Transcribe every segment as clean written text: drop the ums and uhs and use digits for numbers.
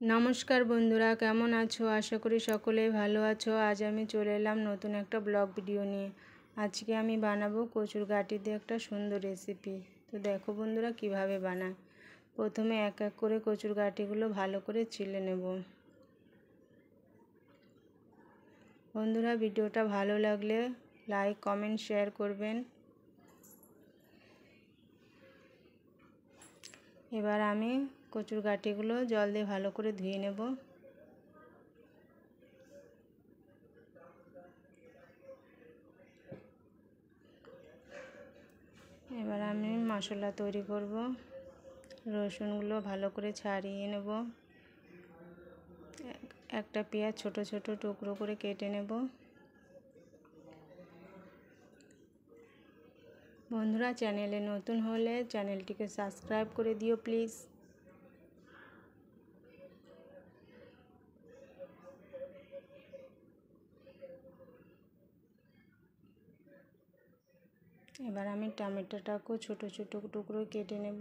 নমস্কার বন্ধুরা, কেমন আছো? আশা করি সকলেই ভালো আছো। আজ আমি চলে এলাম নতুন একটা ব্লগ ভিডিও নিয়ে। আজকে আমি বানাবো কচুর গাঁটি দিয়ে একটা সুন্দর রেসিপি। তো দেখো বন্ধুরা কিভাবে বানায়। প্রথমে এক এক করে কচুর গাঁটিগুলো ভালো করে ছিলে নেব। বন্ধুরা ভিডিওটা ভালো লাগলে লাইক কমেন্ট শেয়ার করবেন। এবার আমি কচুর গাঁটিগুলো জল দিয়ে ভালো করে ধুয়ে নেব। এবার আমি মশলা তৈরি করব। রসুনগুলো ভালো করে ছাড়িয়ে নেব। একটা পেঁয়াজ ছোট ছোট টুকরো করে কেটে নেব। বন্ধুরা চ্যানেলে নতুন হলে চ্যানেলটিকে সাবস্ক্রাইব করে দিও প্লিজ। এবার আমি টমেটোটাকেও ছোট ছোট টুকরো কেটে নেব।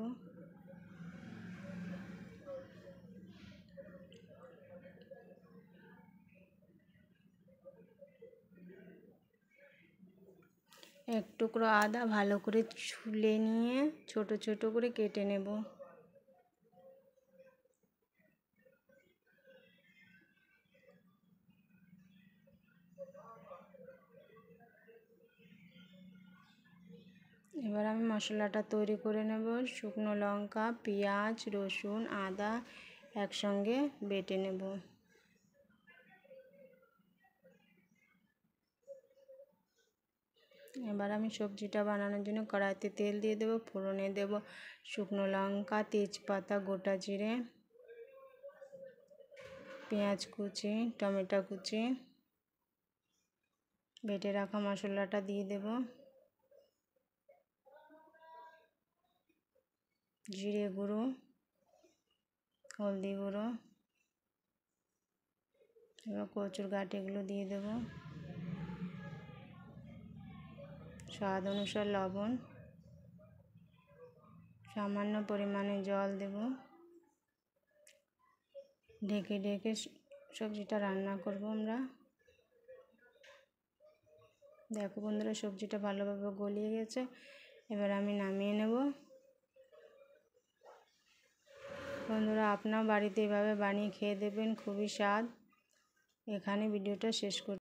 এক টুকরো আদা ভালো করে ছুলে নিয়ে ছোট ছোট করে কেটে নেব। এবার আমি মশলাটা তৈরি করে নেব। শুকনো লঙ্কা, পেঁয়াজ, রসুন, আদা একসঙ্গে বেটে নেব। এবার আমি সবজিটা বানানোর জন্য কড়াইতে তেল দিয়ে দেবো। ফোড়নে দেব শুকনো লঙ্কা, তেজপাতা, গোটা জিরে, পেঁয়াজ কুচি, টমেটো কুচি, বেটে রাখা মশলাটা দিয়ে দেব। জিরে গুঁড়ো, হলদি গুঁড়ো, এবার কচুর গাঁটিগুলো দিয়ে দেব। স্বাদ অনুসার লবণ, সামান্য পরিমাণে জল দেব। ঢেকে ঢেকে সবজিটা রান্না করব আমরা। দেখো বন্ধুরা সবজিটা ভালোভাবে গলিয়ে গেছে। এবার আমি নামিয়ে নেব। বন্ধুরা আপনার বাড়িতে এভাবে বানিয়ে খেয়ে দেবেন, খুবই স্বাদ। এখানে ভিডিওটা শেষ করছি।